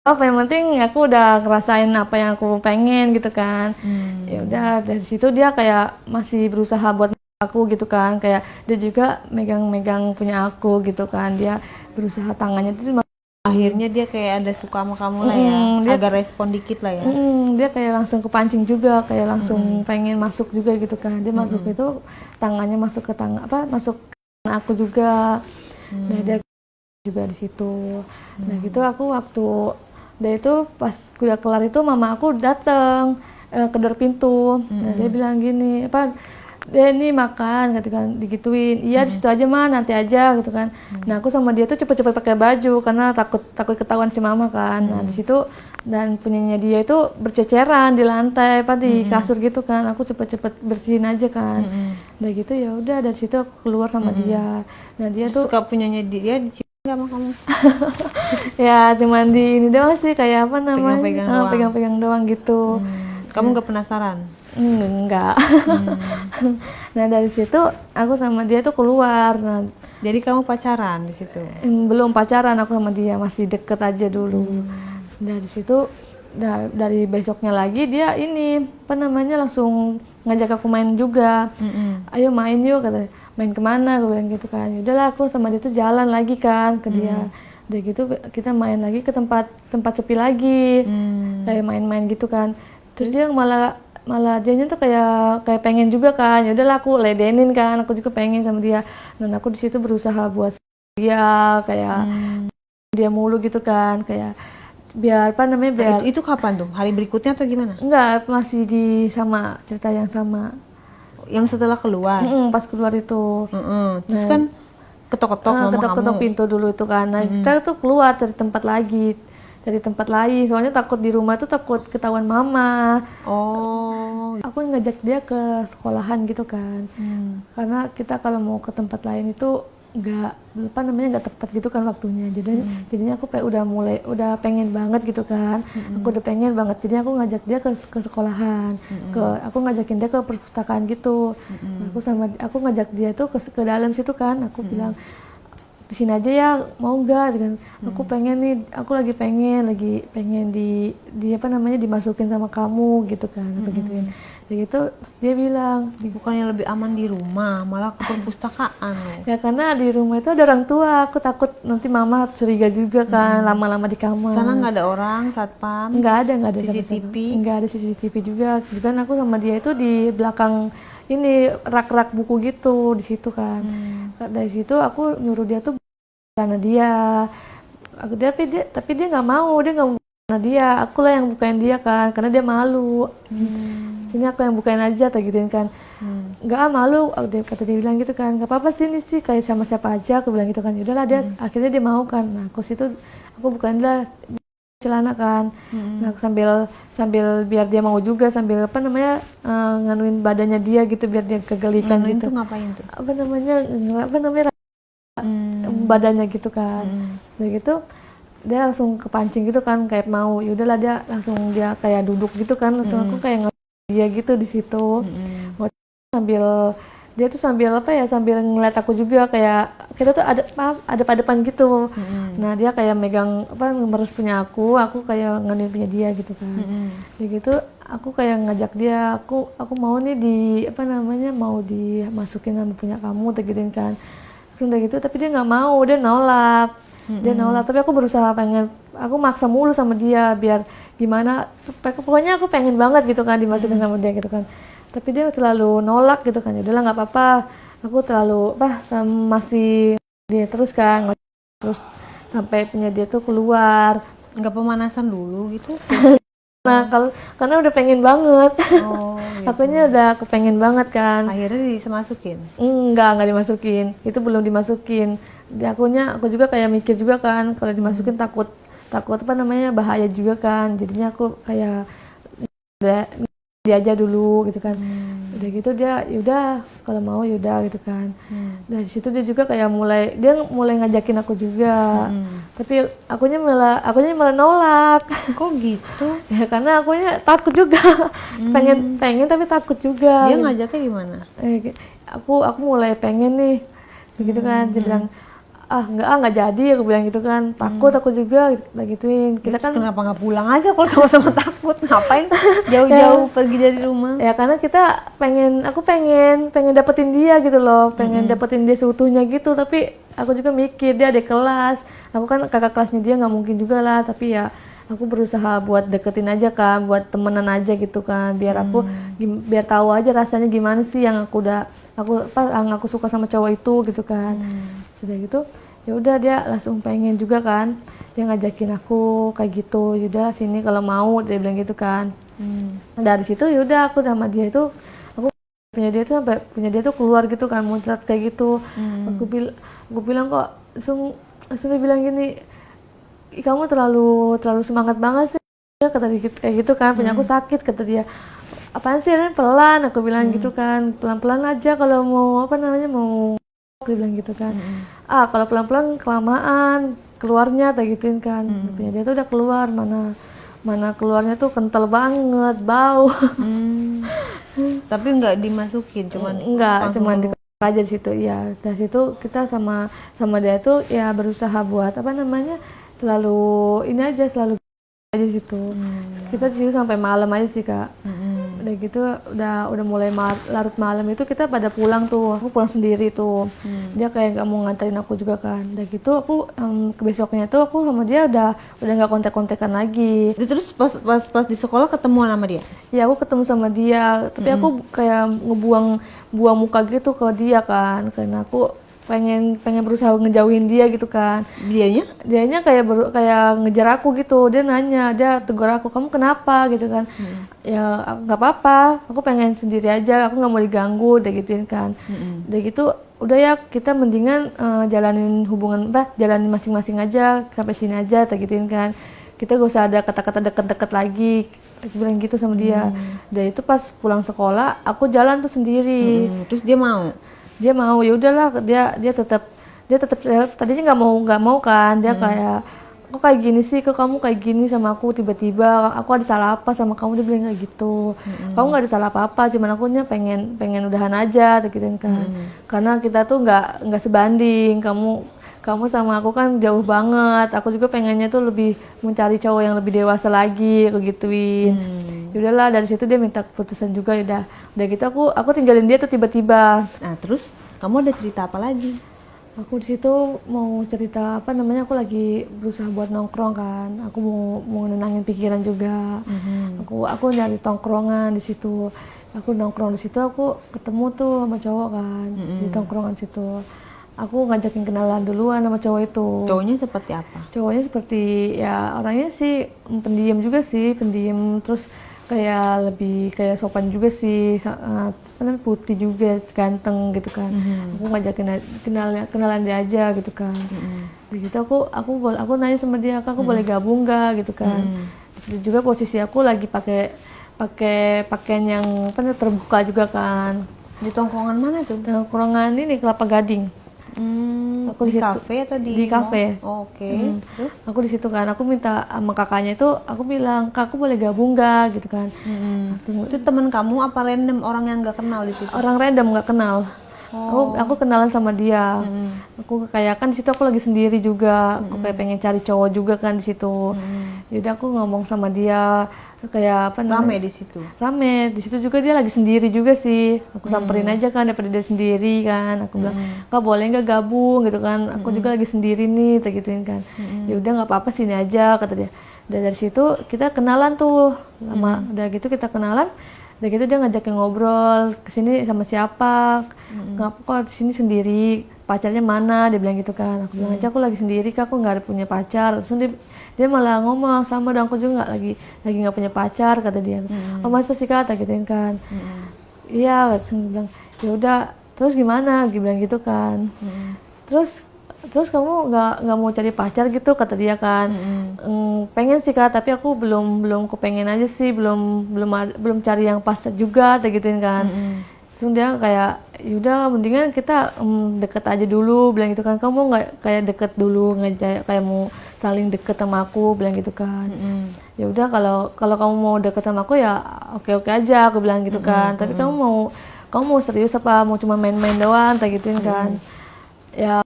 apa yang penting aku udah ngerasain apa yang aku pengen gitu kan. Ya udah dari situ dia kayak masih berusaha buat aku gitu kan, kayak dia juga megang-megang punya aku gitu kan, dia berusaha tangannya tuh Akhirnya dia kayak ada suka sama kamu lah ya, dia, agak respon dikit lah ya. dia kayak langsung kepancing juga, kayak langsung pengen masuk juga gitu kan, dia masuk itu tangannya masuk ke tangan apa masuk ke tangan aku juga. Nah dia juga di situ. Nah gitu aku waktu dia itu pas kuliah kelar itu mama aku datang kedor pintu. Nah dia bilang gini, apa dia ini makan ketika digituin, iya di situ aja mah nanti aja gitu kan. Nah aku sama dia tuh cepet-cepet pakai baju karena takut ketahuan si mama kan. Nah di situ dan punyanya dia itu berceceran di lantai apa di kasur gitu kan, aku cepet-cepet bersihin aja kan. Udah gitu ya udah dari situ aku keluar sama dia. Nah dia tuh Suka punyanya dia dicium nggak sama kamu? ya cuman di ini doang sih, kayak apa namanya Pegang-pegang doang. pegang-pegang doang gitu. Kamu nggak penasaran? Enggak. Nah dari situ aku sama dia tuh keluar. Nah Jadi kamu pacaran di situ? belum pacaran, aku sama dia masih deket aja dulu. Dari situ dari besoknya lagi dia ini apa namanya langsung ngajak aku main juga. Ayo main yuk katanya. Main kemana gue bilang gitu kan. Udahlah aku sama dia tuh jalan lagi kan ke dia. Udah gitu kita main lagi ke tempat sepi lagi. Kayak main-main gitu kan. Terus dia malah dianya tuh kayak pengen juga kan. Ya udahlah aku ledenin kan, aku juga pengen sama dia. Dan aku di situ berusaha buat dia kayak dia mulu gitu kan, kayak biar apa namanya biar Itu kapan tuh? Hari berikutnya atau gimana? enggak, masih di sama cerita yang sama. Yang setelah keluar? Pas keluar itu Terus kan ketok-ketok mama ketok-ketok kamu. pintu dulu itu kan. Nah, kita tuh keluar dari tempat lain soalnya takut di rumah tuh takut ketahuan mama. Oh. Aku ngajak dia ke sekolahan gitu kan, karena kita kalau mau ke tempat lain itu nggak apa namanya nggak tepat gitu kan waktunya. Jadinya aku udah pengen banget gitu kan. Aku udah pengen banget, jadi aku ngajak dia ke sekolahan, aku ngajakin dia ke perpustakaan gitu. Nah, aku ngajak dia tuh ke dalam situ kan, aku bilang di sini aja ya mau nggak dengan aku pengen nih, aku lagi pengen di apa namanya dimasukin sama kamu gitu kan, aku gituin. Jadi gitu dia bilang Bukannya lebih aman di rumah, malah ke perpustakaan loh. ya karena di rumah itu ada orang tua, aku takut nanti mama curiga juga kan lama-lama di kamar. Sana nggak ada orang, satpam? Nggak ada CCTV? nggak ada CCTV juga. Juga aku sama dia itu di belakang ini rak-rak buku gitu di situ kan. Dari situ aku nyuruh dia tuh karena dia tapi dia nggak mau, dia nggak mau karena dia, aku lah yang bukain dia kan karena dia malu. Sini aku yang bukain aja atau gituin kan. Nggak malu, kata dia bilang gitu kan, nggak apa-apa sini sih kayak sama siapa aja, aku bilang gitu kan. Yaudahlah dia akhirnya dia mau kan. Nah aku bukain lah celana kan. Nah sambil biar dia mau juga, sambil apa namanya nganuin badannya dia gitu biar dia kegelikan gitu. Itu ngapain tuh? Apa namanya badannya gitu kan. Dari gitu dia langsung kepancing gitu kan, kayak mau. Yaudahlah dia kayak duduk gitu kan, langsung aku kayak dia gitu di situ. Mau dia tuh sambil apa ya, sambil ngeliat aku juga, kayak kita tuh ada pada depan gitu. Nah dia kayak megang apa meres punya aku kayak ngenin punya dia gitu kan. Jadi gitu aku kayak ngajak dia, aku mau nih di apa namanya mau dimasukin sama punya kamu gituin kan. Sudah gitu tapi dia nggak mau, dia nolak. Tapi aku berusaha aku maksa mulu sama dia biar gimana, pokoknya aku pengen banget gitu kan dimasukin sama dia gitu kan. Tapi dia selalu nolak gitu kan. Ya udahlah nggak apa-apa, aku terlalu masih dia terus kan, terus sampai punya dia tuh keluar. Nggak pemanasan dulu gitu? Nah karena udah pengen banget. Oh, gitu. Akunya udah kepengen banget kan. Akhirnya dimasukin? Enggak dimasukin, itu belum dimasukin. Aku juga kayak mikir juga kan, kalau dimasukin takut apa namanya bahaya juga kan. Jadinya aku kayak dia aja dulu gitu kan. Udah gitu dia yaudah kalau mau yaudah gitu kan. Dari situ dia juga kayak mulai ngajakin aku juga. Tapi akunya malah nolak. Kok gitu? Ya karena akunya takut juga. pengen tapi takut juga. Dia ngajaknya gimana? Aku mulai pengen nih begitu kan. Dia bilang nggak jadi, aku bilang gitu kan, takut aku juga gituin. Kita Terus kan kenapa nggak pulang aja kalau sama-sama takut? Ngapain jauh-jauh pergi dari rumah? ya karena kita aku pengen dapetin dia gitu loh, pengen dapetin dia seutuhnya gitu. Tapi aku juga mikir dia adik kelas, aku kan kakak kelasnya dia, nggak mungkin juga lah. Tapi ya aku berusaha buat deketin aja kan, buat temenan aja gitu kan, biar biar tahu aja rasanya gimana sih yang yang aku suka sama cowok itu gitu kan. Sudah gitu ya udah dia langsung pengen juga kan, dia ngajakin aku kayak gitu, yaudah sini kalau mau, dia bilang gitu kan. Dari situ yaudah aku sama dia itu, aku punya dia tuh sampai punya dia tuh keluar gitu kan, muncrat kayak gitu. Aku bilang kok langsung dia bilang gini, "Ih, kamu terlalu semangat banget sih," kata dia kayak gitu kan, punya aku sakit, kata dia. "Apaan sih, Ren, pelan," aku bilang gitu kan, "pelan-pelan aja kalau mau mau," aku bilang gitu kan. Kalau pelan-pelan kelamaan keluarnya, tak gituin kan. Punya dia tuh udah keluar, mana keluarnya tuh kental banget, bau. Tapi nggak dimasukin, cuman di aja di situ ya. Dari situ kita sama dia tuh ya berusaha buat selalu ini aja, selalu aja situ. Kita di situ sampai malam aja sih, Kak. Udah gitu udah mulai larut malam itu kita pada pulang tuh, aku pulang sendiri tuh. Dia kayak nggak mau nganterin aku juga kan. Udah gitu aku besoknya tuh aku sama dia udah nggak kontak-kontakan lagi. Terus pas di sekolah ketemuan sama dia? Ya aku ketemu sama dia, tapi aku kayak buang muka gitu ke dia kan, karena aku pengen berusaha ngejauhin dia gitu kan. Dianya kayak ngejar aku gitu. Dia nanya, dia tegur aku, "Kamu kenapa?" gitu kan. Ya nggak apa-apa, aku pengen sendiri aja, aku nggak mau diganggu, udah gituin kan. Udah gitu udah ya, kita mendingan jalanin jalanin masing-masing aja, sampai sini aja, tak gituin kan. Kita gak usah ada kata-kata deket-deket lagi, aku bilang gitu sama dia. Udah itu pas pulang sekolah aku jalan tuh sendiri. Terus dia mau? Dia mau, ya udahlah, dia tetap tadinya nggak mau kan. Dia kayak, "Kok kayak gini sih, kok kamu kayak gini sama aku tiba-tiba, aku ada salah apa sama kamu?" Dia bilang kayak gitu. "Kamu nggak ada salah apa-apa, cuman akunya pengen udahan aja," gitu kan. Karena kita tuh nggak sebanding, kamu sama aku kan jauh banget, aku juga pengennya tuh lebih mencari cowok yang lebih dewasa lagi, aku gituin. Ya udahlah, dari situ dia minta keputusan juga. Udah gitu aku tinggalin dia tuh tiba-tiba. Nah terus kamu ada cerita apa lagi? Aku di situ mau cerita aku lagi berusaha buat nongkrong kan, aku mau nenangin pikiran juga. Aku nyari tongkrongan di situ. Aku nongkrong di situ, aku ketemu tuh sama cowok kan di tongkrongan situ. Aku ngajakin kenalan duluan sama cowok itu. Cowoknya seperti apa? Cowoknya seperti ya orangnya sih pendiam juga sih, pendiam, terus kayak lebih kayak sopan juga sih, putih juga, ganteng gitu kan. Aku ngajakin kenalan dia aja gitu kan. Begitu aku nanya sama dia, "Kak, aku boleh gabung gak?" gitu kan. Disitu juga posisi aku lagi pakai pakaian yang terbuka juga kan. Di tongkrongan mana tuh? Tongkrongan ini Kelapa Gading. Aku di kafe atau di kafe. Oke. Terus? Aku di situ kan, aku minta sama kakaknya itu, aku bilang, "Kak, aku boleh gabung gak?" gitu kan. Itu teman kamu apa random orang yang nggak kenal di situ? Orang random, nggak kenal. Aku kenalan sama dia. Aku kayak kan di situ aku lagi sendiri juga. Aku kayak pengen cari cowok juga kan di situ. Jadi aku ngomong sama dia kayak Rame di situ. Rame di situ juga, dia lagi sendiri juga sih. Aku samperin aja kan daripada dia sendiri kan. Aku bilang, "Kak, boleh nggak gabung?" gitu kan. "Aku juga lagi sendiri nih," tak gituin kan. "Ya udah nggak apa-apa, sini aja," kata dia. Dan dari situ kita kenalan tuh lama. Udah gitu kita kenalan. Udah gitu dia ngajakin ngobrol, "Kesini sama siapa? Ngapa kok disini sendiri? Pacarnya mana?" Dia bilang gitu kan. Aku bilang aja, "Aku lagi sendiri, Kak, aku nggak ada punya pacar." Terus dia malah ngomong, "Sama dong, aku juga lagi nggak punya pacar," kata dia. "Oh, masa sih, Kak?" gituin kan. "Iya," terus bilang, "Ya udah, terus gimana?" dia bilang gitu kan. Terus kamu nggak mau cari pacar gitu, kata dia kan. "Pengen sih, Kak, tapi aku belum kepengen aja sih, belum cari yang pas juga," gituin kan. Terus dia kayak, "Yaudah mendingan kita deket aja dulu," bilang gitu kan. "Kamu nggak kayak deket dulu, kayak mau saling deket sama aku," bilang gitu kan. "Ya udah, kalau kamu mau deket sama aku ya oke aja," aku bilang gitu kan. "Tapi kamu mau serius apa mau cuma main-main doang," gituin kan. Ya